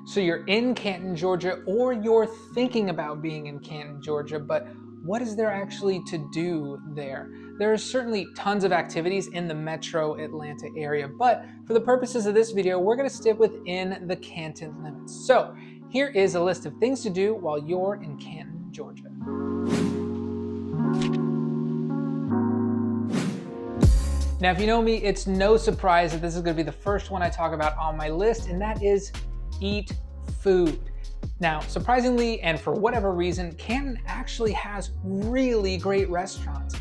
So you're in Canton, Georgia, or you're thinking about being in Canton, Georgia, but what is there actually to do there? There are certainly tons of activities in the metro Atlanta area, but for the purposes of this video, we're going to stick within the Canton limits. So here is a list of things to do while you're in Canton, Georgia. Now, if you know me, it's no surprise that this is going to be the first one I talk about on my list, and that is eat food. Now, surprisingly, and for whatever reason, Canton actually has really great restaurants.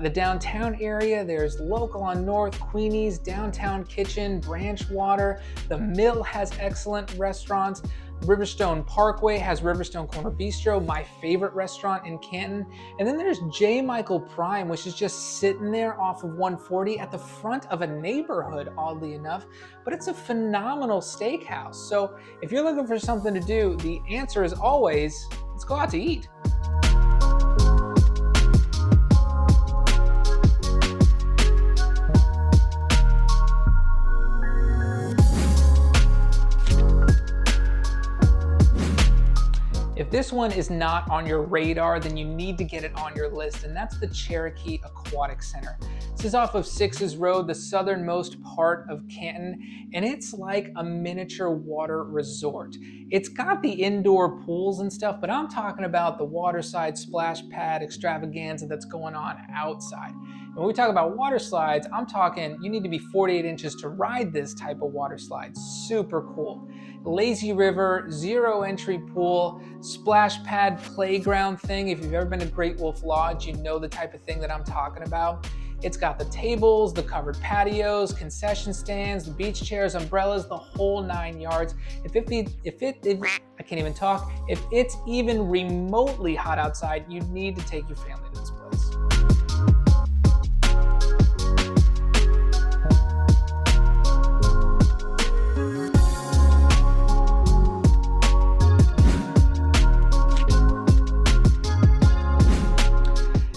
The downtown area, there's Local on North, Queenie's, Downtown Kitchen, Branchwater. The Mill has excellent restaurants. Riverstone Parkway has Riverstone Corner Bistro, my favorite restaurant in Canton. And then there's J. Michael Prime, which is just sitting there off of 140 at the front of a neighborhood, oddly enough. But it's a phenomenal steakhouse. So if you're looking for something to do, the answer is always, let's go out to eat. If this one is not on your radar, then you need to get it on your list, and that's the Cherokee Aquatic Center. This is off of 6th Road, the southernmost part of Canton, and it's like a miniature water resort. It's got the indoor pools and stuff, but I'm talking about the waterside splash pad extravaganza that's going on outside. And when we talk about water slides, I'm talking you need to be 48 inches to ride this type of water slide. Super cool. Lazy river, zero entry pool, splash pad playground thing. If you've ever been to Great Wolf Lodge, you know the type of thing that I'm talking about. It's got the tables, the covered patios, concession stands, the beach chairs, umbrellas, the whole 9 yards. I can't even talk. If it's even remotely hot outside, you need to take your family to this place.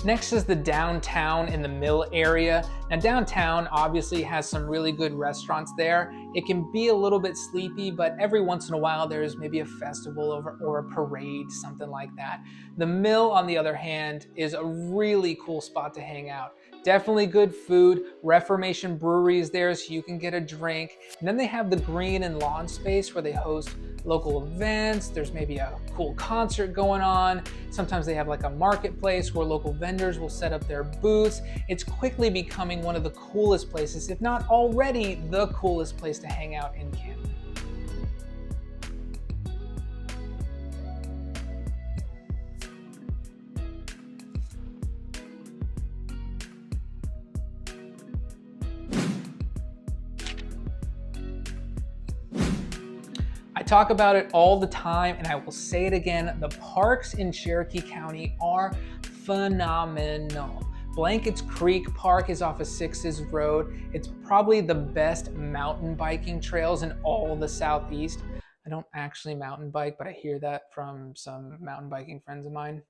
Next is the downtown in the Mill area. Now downtown obviously has some really good restaurants there. It can be a little bit sleepy, but every once in a while there's maybe a festival or a parade, something like that. The Mill, on the other hand, is a really cool spot to hang out. Definitely good food. Reformation Brewery is there so you can get a drink. And then they have the green and lawn space where they host local events. There's maybe a cool concert going on. Sometimes they have like a marketplace where local vendors will set up their booths. It's quickly becoming one of the coolest places, if not already the coolest place to hang out in Canton. I talk about it all the time, and I will say it again, the parks in Cherokee County are phenomenal. Blankets Creek Park is off of 6th Road. It's probably the best mountain biking trails in all the Southeast. I don't actually mountain bike, but I hear that from some mountain biking friends of mine.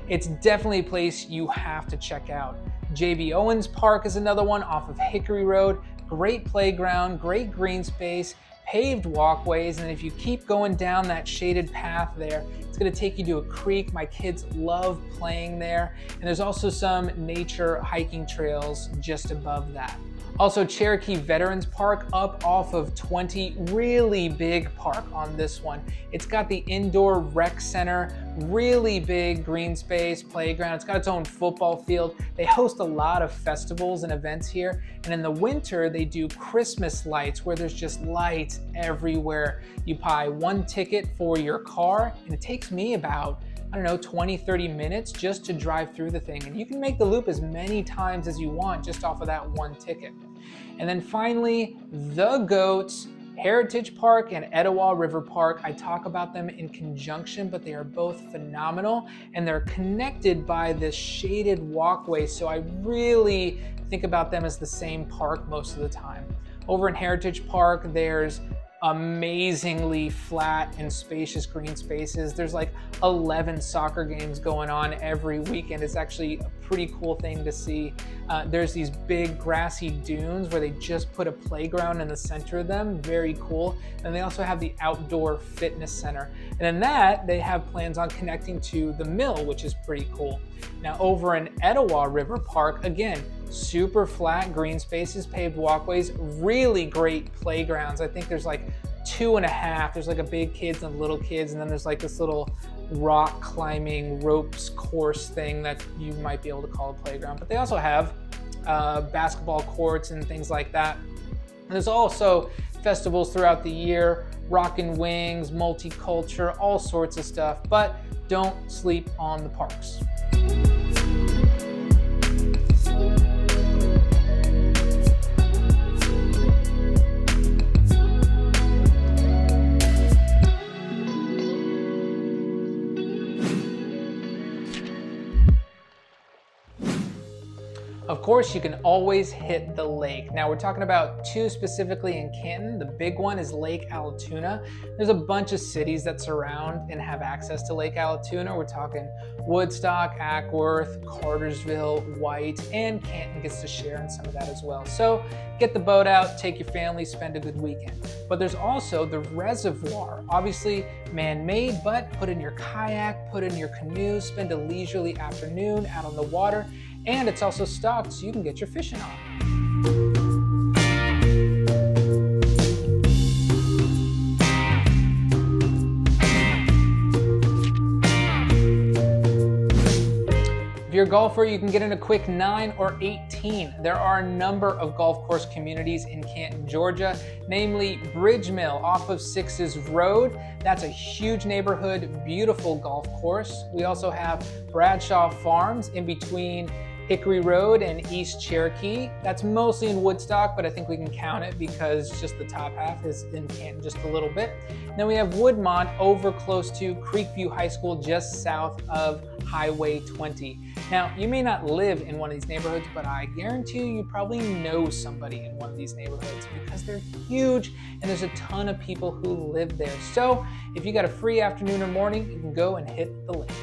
It's definitely a place you have to check out. J.B. Owens Park is another one off of Hickory Road. Great playground, great green space, paved walkways, and if you keep going down that shaded path there, it's going to take you to a creek. My kids love playing there, and there's also some nature hiking trails just above that. Also, Cherokee Veterans Park up off of 20, really big park on this one. It's got the indoor rec center, really big green space, playground. It's got its own football field. They host a lot of festivals and events here. And in the winter, they do Christmas lights where there's just lights everywhere. You buy one ticket for your car, and it takes me about 20, 30 minutes just to drive through the thing. And you can make the loop as many times as you want just off of that one ticket. And then finally, the GOATs, Heritage Park and Etowah River Park. I talk about them in conjunction, but they are both phenomenal, and they're connected by this shaded walkway. So I really think about them as the same park most of the time. Over in Heritage Park, there's amazingly flat and spacious green spaces. There's like 11 soccer games going on every weekend. It's actually a pretty cool thing to see. There's these big grassy dunes where they just put a playground in the center of them. Very cool. And they also have the outdoor fitness center. And in that, they have plans on connecting to the mill, which is pretty cool. Now over in Etowah River Park, again, super flat green spaces, paved walkways, really great playgrounds. I think there's like 2.5. There's like a big kids and little kids, and then there's like this little rock climbing ropes course thing that you might be able to call a playground. But they also have basketball courts and things like that. And there's also festivals throughout the year, Rockin' Wings, multicultural, all sorts of stuff. But don't sleep on the parks. Of course, you can always hit the lake. Now we're talking about two specifically in Canton. The big one is Lake Allatoona. There's a bunch of cities that surround and have access to Lake Allatoona. We're talking Woodstock, Ackworth, Cartersville, White, and Canton gets to share in some of that as well. So get the boat out, take your family, spend a good weekend. But there's also the reservoir, obviously man-made, but put in your kayak, put in your canoe, spend a leisurely afternoon out on the water. And it's also stocked so you can get your fishing on. If you're a golfer, you can get in a quick 9 or 18. There are a number of golf course communities in Canton, Georgia, namely Bridge Mill off of Sixes Road. That's a huge neighborhood, beautiful golf course. We also have Bradshaw Farms in between Hickory Road and East Cherokee. That's mostly in Woodstock, but I think we can count it because just the top half is in Canton just a little bit. Then we have Woodmont over close to Creekview High School just south of Highway 20. Now, you may not live in one of these neighborhoods, but I guarantee you probably know somebody in one of these neighborhoods because they're huge and there's a ton of people who live there. So if you got a free afternoon or morning, you can go and hit the lakes.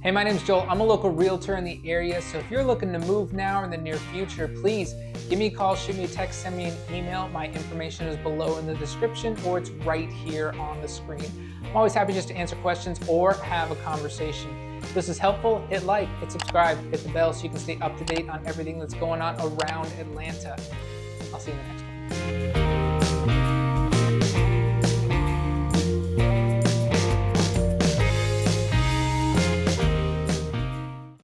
Hey, my name's Joel. I'm a local realtor in the area, so if you're looking to move now or in the near future, please give me a call, shoot me a text, send me an email. My information is below in the description or it's right here on the screen. I'm always happy just to answer questions or have a conversation. If this is helpful, hit like, hit subscribe, hit the bell so you can stay up to date on everything that's going on around Atlanta. I'll see you in the next one.